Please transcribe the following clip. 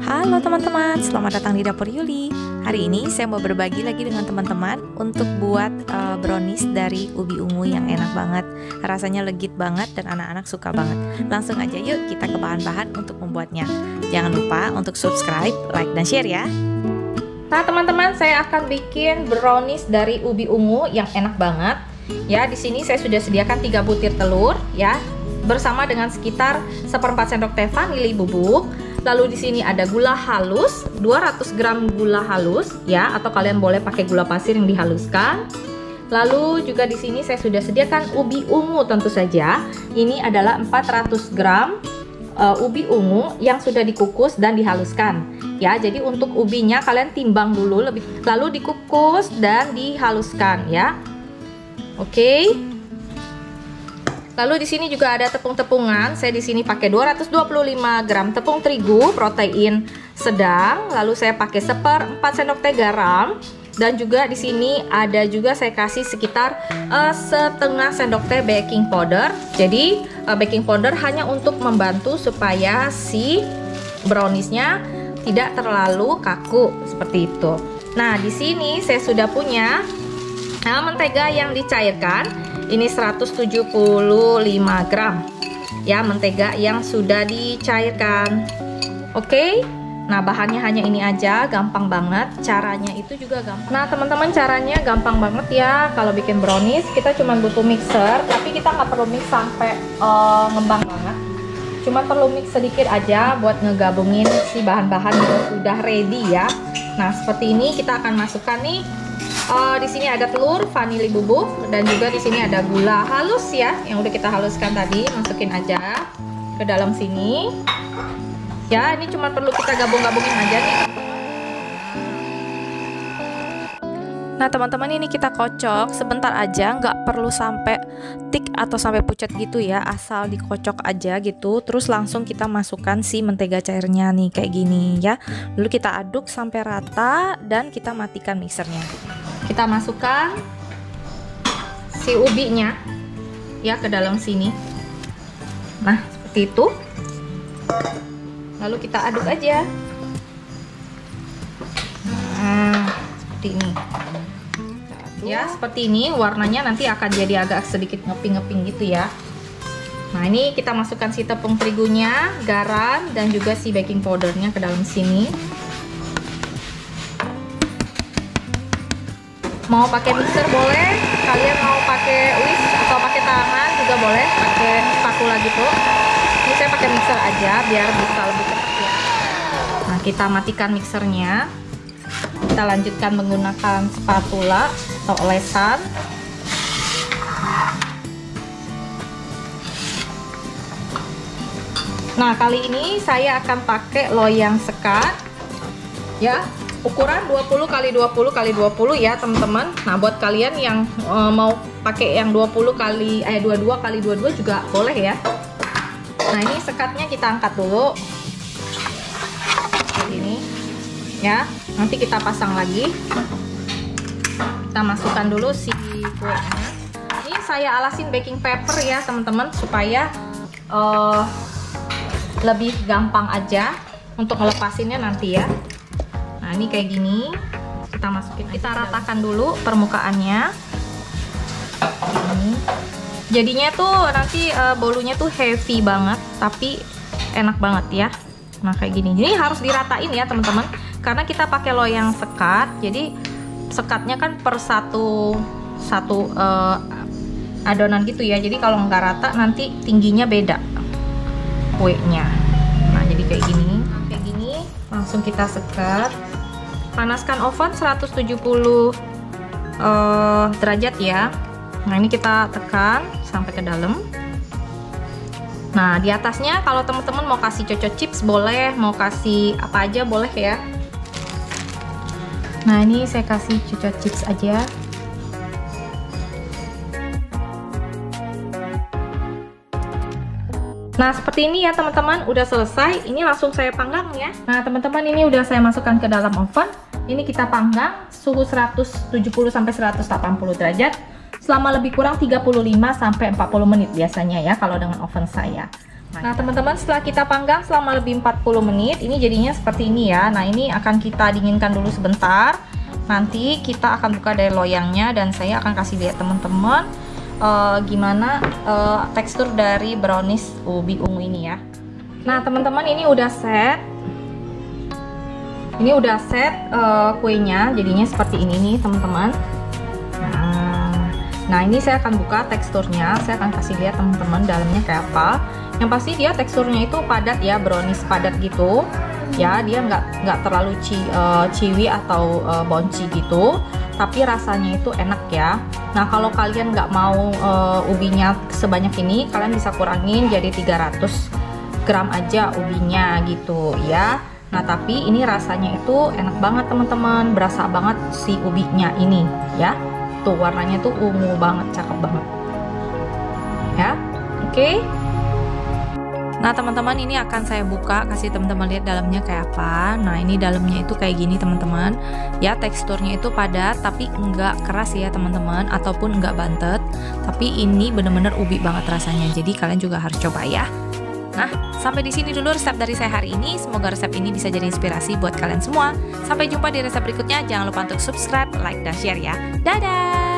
Halo teman-teman, selamat datang di Dapur Yuli. Hari ini saya mau berbagi lagi dengan teman-teman untuk buat brownies dari ubi ungu yang enak banget. Rasanya legit banget dan anak-anak suka banget. Langsung aja yuk kita ke bahan-bahan untuk membuatnya. Jangan lupa untuk subscribe, like, dan share ya. Nah teman-teman, saya akan bikin brownies dari ubi ungu yang enak banget. Ya, di sini saya sudah sediakan 3 butir telur ya, bersama dengan sekitar 1/4 sendok teh vanili bubuk. Lalu di sini ada gula halus, 200 gram gula halus ya, atau kalian boleh pakai gula pasir yang dihaluskan. Lalu juga di sini saya sudah sediakan ubi ungu tentu saja. Ini adalah 400 gram ubi ungu yang sudah dikukus dan dihaluskan. Ya, jadi untuk ubinya kalian timbang dulu lalu dikukus dan dihaluskan ya. Oke. Lalu di sini juga ada tepung-tepungan. Saya di sini pakai 225 gram tepung terigu protein sedang. Lalu saya pakai 1/4 sendok teh garam, dan juga di sini ada juga saya kasih sekitar 1/2 sendok teh baking powder. Jadi baking powder hanya untuk membantu supaya si browniesnya tidak terlalu kaku seperti itu. Nah, di sini saya sudah punya mentega yang dicairkan. Ini 175 gram ya, mentega yang sudah dicairkan. Oke. Nah, bahannya hanya ini aja, gampang banget. Caranya itu juga gampang. Nah, teman-teman, caranya gampang banget ya. Kalau bikin brownies, kita cuma butuh mixer, tapi kita nggak perlu mix sampai ngembang banget. Cuma perlu mix sedikit aja buat ngegabungin si bahan-bahan yang sudah ready ya. Nah, seperti ini kita akan masukkan nih. Di sini ada telur, vanili bubuk, dan juga di sini ada gula halus ya, yang udah kita haluskan tadi. Masukin aja ke dalam sini. Ya, ini cuma perlu kita gabung-gabungin aja nih. Nah teman-teman, ini kita kocok sebentar aja, nggak perlu sampai thick atau sampai pucat gitu ya, asal dikocok aja gitu. Terus langsung kita masukkan si mentega cairnya nih kayak gini ya. Lalu kita aduk sampai rata dan kita matikan mixernya. Kita masukkan si ubinya ya ke dalam sini. Nah, seperti itu. Lalu kita aduk aja. Nah, seperti ini. Ya, seperti ini warnanya nanti akan jadi agak sedikit ngeping-ngeping gitu ya. Nah, ini kita masukkan si tepung terigunya, garam, dan juga si baking powdernya ke dalam sini. Mau pakai mixer boleh, kalian mau pakai whisk atau pakai tangan juga boleh, pakai spatula gitu. Ini saya pakai mixer aja biar bisa lebih cepat ya. Nah, kita matikan mixernya. Kita lanjutkan menggunakan spatula atau olesan. Nah, kali ini saya akan pakai loyang sekat ya, ukuran 20 x 20 x 20 ya teman-teman. Nah, buat kalian yang mau pakai yang 22 x 22 juga boleh ya. Nah, ini sekatnya kita angkat dulu seperti ini ya. Nanti kita pasang lagi. Kita masukkan dulu si kuenya. Ini saya alasin baking paper ya teman-teman, supaya lebih gampang aja untuk ngelepasinnya nanti ya. Nah, ini kayak gini. Kita masukin, kita ratakan dulu permukaannya. Ini. Jadinya tuh nanti bolunya tuh heavy banget, tapi enak banget ya. Nah, kayak gini. Jadi harus diratain ya teman-teman, karena kita pakai loyang sekat. Jadi sekatnya kan per satu adonan gitu ya. Jadi kalau nggak rata nanti tingginya beda kuenya. Nah, jadi kayak gini. Kayak gini langsung kita sekat. Panaskan oven 170 derajat ya. Nah, ini kita tekan sampai ke dalam. Nah, di atasnya kalau teman-teman mau kasih coco chips boleh, mau kasih apa aja boleh ya. Nah, ini saya kasih coco chips aja. Nah, seperti ini ya teman-teman, udah selesai. Ini langsung saya panggang ya. Nah teman-teman, ini udah saya masukkan ke dalam oven. Ini kita panggang suhu 170 sampai 180 derajat selama lebih kurang 35 sampai 40 menit biasanya ya kalau dengan oven saya. Nah teman-teman, setelah kita panggang selama lebih 40 menit, ini jadinya seperti ini ya. Nah ini akan kita dinginkan dulu sebentar. Nanti kita akan buka dari loyangnya dan saya akan kasih lihat teman-teman gimana tekstur dari brownies ubi ungu ini ya. Nah teman-teman, ini udah set. Ini udah set kuenya, jadinya seperti ini nih teman-teman. Nah ini saya akan buka teksturnya, saya akan kasih lihat teman-teman dalamnya kayak apa. Yang pasti dia teksturnya itu padat ya, brownies padat gitu ya, dia nggak terlalu ciwi atau bonci gitu, tapi rasanya itu enak ya. Nah kalau kalian nggak mau ubinya sebanyak ini, kalian bisa kurangin jadi 300 gram aja ubinya gitu ya. Nah tapi ini rasanya itu enak banget teman-teman, berasa banget si ubinya ini ya. Tuh warnanya tuh ungu banget, cakep banget ya. Oke. Nah teman-teman, ini akan saya buka, kasih teman-teman lihat dalamnya kayak apa. Nah ini dalamnya itu kayak gini teman-teman ya, teksturnya itu padat tapi enggak keras ya teman-teman, ataupun enggak bantet, tapi ini bener-bener ubi banget rasanya, jadi kalian juga harus coba ya. Nah sampai di sini dulu resep dari saya hari ini, semoga resep ini bisa jadi inspirasi buat kalian semua. Sampai jumpa di resep berikutnya, jangan lupa untuk subscribe, like, dan share ya. Dadah.